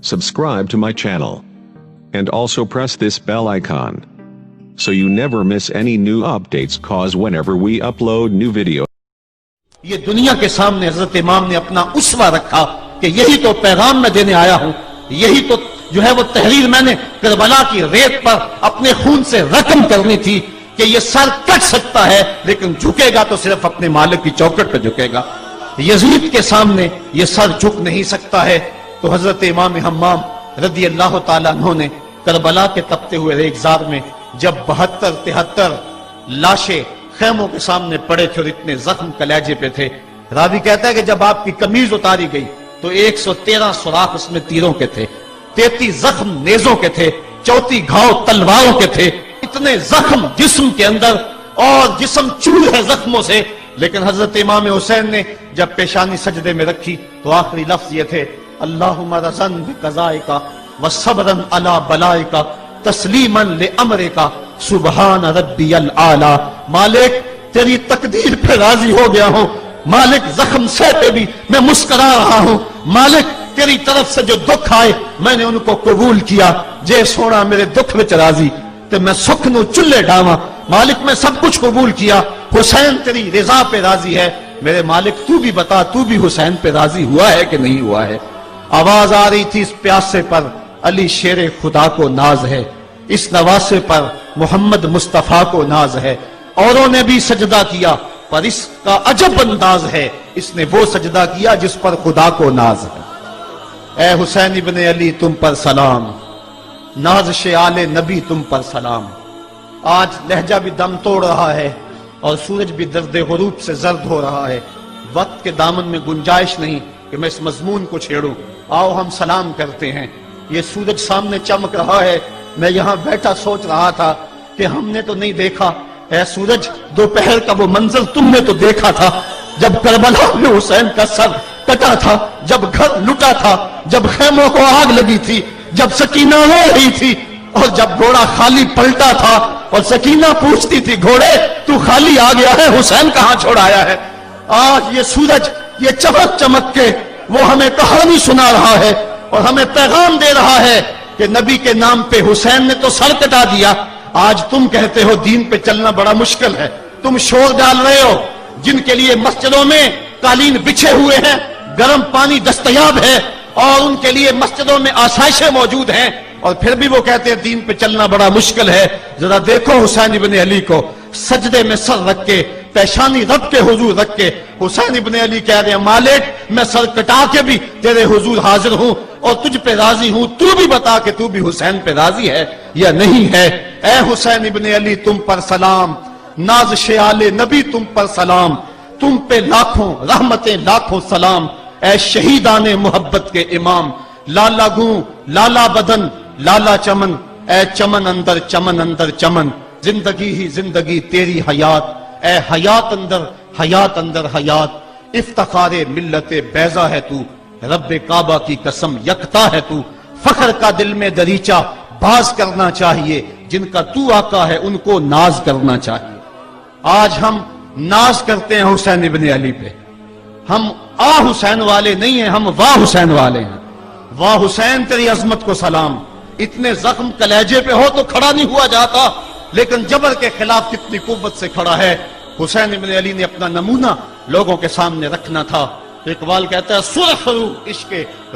subscribe to my channel, and also press this bell icon, so you never miss any new updates, cause whenever we upload new video. یہ دنیا کے سامنے حضرت امام نے اپنا اسوہ رکھا کہ یہی تو پیغام میں دینے آیا ہوں، یہی تو جو ہے وہ تحریر میں نے کربلا کی ریت پر اپنے خون سے رقم کرنی تھی کہ یہ سر کٹ سکتا ہے لیکن جھکے گا تو صرف اپنے مالک کی چوکٹ پہ جھکے گا، یزید کے سامنے یہ سر جھک نہیں سکتا ہے۔ تو حضرت امام حمام رضی اللہ تعالیٰ عنہ نے کربلا کے تپتے ہوئے ریگزار میں جب 72-73 لاشیں خیموں کے سامنے پڑے تھے اور اتنے زخم کلیجے پہ تھے، راوی کہتا ہے کہ جب آپ کی قمیض اتاری گئی تو 113 سوراخ اس میں تیروں کے تھے، 33 زخم نیزوں کے تھے، 34 گھاؤ تلواروں کے تھے، اتنے زخم جسم کے اندر اور جسم چور ہے زخموں سے۔ لیکن حضرت امام حسین نے جب پیشانی سجدے میں رکھی تو آخری لفظ یہ تھے، اللہم رضن بقضائکا وصبرن علی بلائکا تسلیمن لامرکا سبحان ربی العالی۔ مالک تیری تقدیر پہ راضی ہو گیا ہوں، مالک زخم سہتے بھی میں مسکرا رہا ہوں، مالک تیری طرف سے جو دکھ آئے میں نے ان کو قبول کیا، جے سونا میرے دکھ وچ راضی تے میں سکھ نو چلے ڈاواں، مالک میں سب کچھ قبول کیا، حسین تیری رضا پہ راضی ہے، میرے مالک تو بھی بتا تو بھی حسین پہ راضی ہوا ہے کہ نہیں ہوا ہے۔ آواز آ رہی تھی اس پیاسے پر علی شیر خدا کو ناز ہے، اس نواسے پر محمد مصطفیٰ کو ناز ہے، اوروں نے بھی سجدہ کیا پر اس کا عجب انداز ہے، اس نے وہ سجدہ کیا جس پر خدا کو ناز ہے۔ اے حسین ابن علی تم پر سلام، نازش آل نبی تم پر سلام۔ آج لہجہ بھی دم توڑ رہا ہے اور سورج بھی درد غروب سے زرد ہو رہا ہے، وقت کے دامن میں گنجائش نہیں کہ میں اس مضمون کو چھیڑوں، آؤ ہم سلام کرتے ہیں۔ یہ سورج سامنے چمک رہا ہے، میں یہاں بیٹھا سوچ رہا تھا کہ ہم نے تو نہیں دیکھا، اے سورج دوپہر کا وہ منظر تم نے تو دیکھا تھا جب کربلا میں حسین کا سر کٹا تھا، جب گھر لٹا تھا، جب خیموں کو آگ لگی تھی، جب سکینہ رو رہی تھی اور جب گھوڑا خالی پلٹا تھا اور سکینہ پوچھتی تھی گھوڑے تو خالی آ گیا ہے، حسین کہاں چھوڑ آیا ہے۔ آج یہ سورج یہ چمک چمک کے وہ ہمیں کہانی سنا رہا ہے اور ہمیں پیغام دے رہا ہے کہ نبی کے نام پہ حسین نے تو سر کٹا دیا۔ آج تم کہتے ہو دین پہ چلنا بڑا مشکل ہے، تم شور ڈال رہے ہو، جن کے لیے مسجدوں میں قالین بچھے ہوئے ہیں، گرم پانی دستیاب ہے اور ان کے لیے مسجدوں میں آسائشیں موجود ہیں، اور پھر بھی وہ کہتے ہیں دین پہ چلنا بڑا مشکل ہے۔ ذرا دیکھو حسین ابن علی کو سجدے میں سر رکھ کے، پیشانی رب کے حضور رکھ کے حسین ابن علی کہہ رہے ہیں مالک میں سر کٹا کے بھی تیرے حضور حاضر ہوں اور تجھ پہ راضی ہوں، تو بھی بتا کہ تو بھی حسین پہ راضی ہے یا نہیں ہے۔ اے حسین ابن علی تم پر سلام، نازش آل نبی تم پر سلام، تم پہ لاکھوں رحمتیں لاکھوں سلام۔ اے شہیدان محبت کے امام، لالا گوں لالا بدن لالا چمن، اے چمن اندر چمن اندر چمن، زندگی ہی زندگی تیری حیات، اے حیات اندر حیات، افتخار ملت بیضا ہے تو، رب کعبہ کی قسم یکتا ہے تو، فخر کا دل میں دریچہ باز کرنا چاہیے، جن کا تو آقا ہے ان کو ناز کرنا چاہیے۔ آج ہم ناز کرتے ہیں حسین ابن علی پہ، ہم آ حسین والے نہیں ہیں، ہم واہ حسین والے ہیں۔ واہ حسین تیری عظمت کو سلام، اتنے زخم کلیجے پہ ہو تو کھڑا نہیں ہوا جاتا، لیکن جبر کے خلاف کتنی قوت سے کھڑا ہے۔ حسین ابن علی نے اپنا نمونہ لوگوں کے سامنے رکھنا تھا۔ اقبال کہتا ہے سرخ رو عشق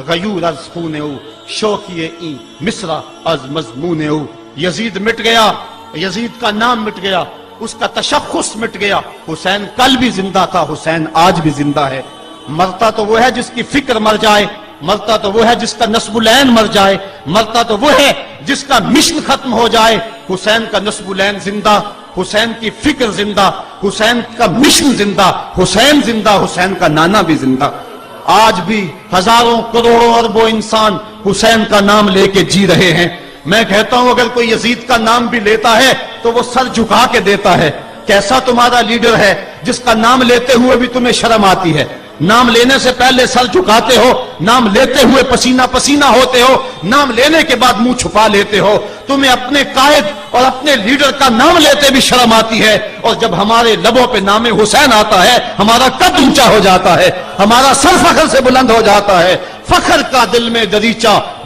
غیور از خون او، شوقی این مصرع از مضمون او۔ یزید مٹ گیا، یزید کا نام مٹ گیا، اس کا تشخص مٹ گیا، حسین کل بھی زندہ تھا، حسین آج بھی زندہ ہے۔ مرتا تو وہ ہے جس کی فکر مر جائے، مرتا تو وہ ہے جس کا نسب العین مر جائے، مرتا تو وہ ہے جس کا مشن ختم ہو جائے۔ حسین کا نسب العین زندہ، حسین کی فکر زندہ، حسین کا مشن زندہ، حسین زندہ، حسین کا نانا بھی زندہ۔ آج بھی ہزاروں کروڑوں اربوں انسان حسین کا نام لے کے جی رہے ہیں۔ میں کہتا ہوں اگر کوئی یزید کا نام بھی لیتا ہے تو وہ سر جھکا کے دیتا ہے۔ کیسا تمہارا لیڈر ہے جس کا نام لیتے ہوئے بھی تمہیں شرم آتی ہے؟ نام لینے سے پہلے سر جھکاتے ہو، نام لیتے ہوئے پسینہ پسینہ ہوتے ہو، نام لینے کے بعد منہ چھپا لیتے ہو۔ تمہیں اپنے قائد اور اپنے لیڈر کا نام لیتے بھی شرم آتی ہے، اور جب ہمارے لبوں پہ نام حسین آتا ہے ہمارا قد اونچا ہو جاتا ہے، ہمارا سر فخر سے بلند ہو جاتا ہے۔ فخر کا دل میں دریچہ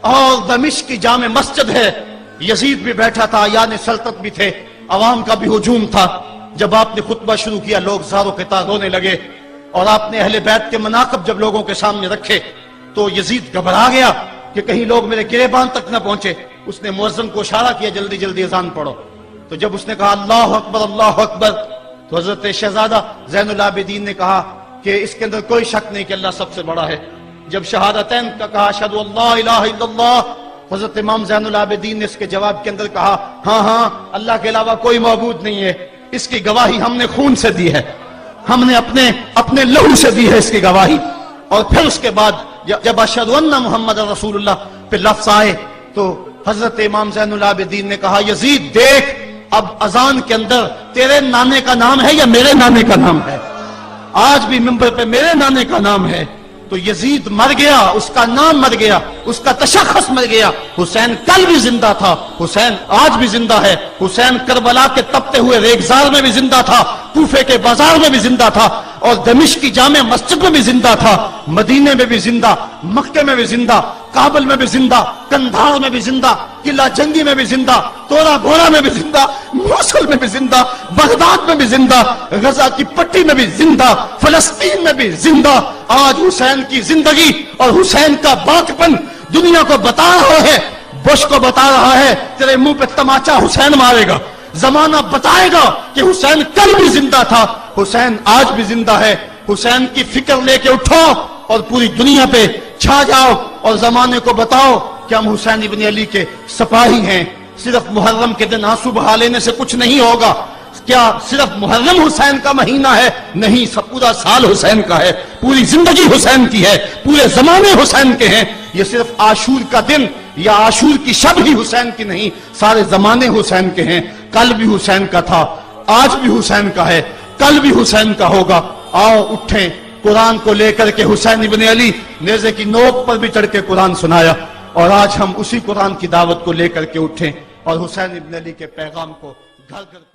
اور دمشق کی جامع مسجد ہے، یزید بھی بیٹھا تھا، یعنی سلطنت بھی تھے، عوام کا بھی ہجوم تھا۔ جب آپ نے خطبہ شروع کیا لوگ زاروں کے تار رونے لگے، اور آپ نے اہل بیت کے مناقب جب لوگوں کے سامنے رکھے تو یزید گھبرا گیا کہ کہیں لوگ میرے گریبان تک نہ پہنچے۔ اس نے مؤذن کو اشارہ کیا جلدی جلدی اذان پڑھو۔ تو جب اس نے کہا اللہ اکبر اللہ اکبر، تو حضرت شہزادہ زین العابدین نے کہا کہ اس کے اندر کوئی شک نہیں کہ اللہ سب سے بڑا ہے۔ جب شہادتین کا کہا اشہد ان لا الہ الا اللہ، حضرت امام زین العابدین نے اس کے جواب کے اندر کہا ہاں ہاں اللہ کے علاوہ کوئی معبود نہیں ہے، اس کی گواہی ہم نے خون سے دی ہے، ہم نے اپنے لہو سے دی ہے اس کی گواہی۔ اور پھر اس کے بعد جب اشہد ان محمد رسول اللہ پہ لفظ آئے تو حضرت امام زین العابدین نے کہا یزید دیکھ اب اذان کے اندر تیرے نانے کا نام ہے یا میرے نانے کا نام ہے؟ آج بھی منبر پہ میرے نانے کا نام ہے۔ تو یزید مر گیا، اس کا نام مر گیا، اس کا تشخص مر گیا۔ حسین کل بھی زندہ تھا، حسین آج بھی زندہ ہے، حسین کربلا کے تپتے ہوئے ریگزار میں بھی زندہ تھا، کوفے کے بازار میں بھی زندہ تھا، اور دمشق کی جامع مسجد میں بھی زندہ تھا، مدینے میں بھی زندہ، مکے میں بھی زندہ، کابل میں بھی زندہ، کندھار میں بھی زندہ، قلعہ جنگی میں بھی زندہ، تورا بورا میں بھی زندہ، موصل میں بھی زندہ، بغداد میں بھی زندہ، غزہ کی پٹی میں بھی زندہ، فلسطین میں بھی زندہ۔ آج حسین کی زندگی اور حسین کا باقپن دنیا کو بتا رہا ہے، بش کو بتا رہا ہے تیرے منہ پہ تماچا حسین مارے گا۔ زمانہ بتائے گا کہ حسین کل بھی زندہ تھا، حسین آج بھی زندہ ہے۔ حسین کی فکر لے کے اٹھو اور پوری دنیا پہ چھا جاؤ اور زمانے کو بتاؤ کہ ہم حسین ابن علی کے سپاہی ہیں۔ صرف محرم کے دن آنسو بہا لینے سے کچھ نہیں ہوگا۔ کیا صرف محرم حسین کا مہینہ ہے؟ نہیں، سب پورا سال حسین کا ہے، پوری زندگی حسین کی ہے، پورے زمانے حسین کے ہیں۔ یہ صرف عاشور کا دن یا عاشور کی شب ہی حسین کی نہیں، سارے زمانے حسین کے ہیں۔ کل بھی حسین کا تھا، آج بھی حسین کا ہے، کل بھی حسین کا ہوگا۔ آؤ اٹھیں، قرآن کو لے کر کے حسین ابن علی نیزے کی نوک پر بھی چڑھ کے قرآن سنایا، اور آج ہم اسی قرآن کی دعوت کو لے کر کے اٹھیں اور حسین ابن علی کے پیغام کو گھر گھر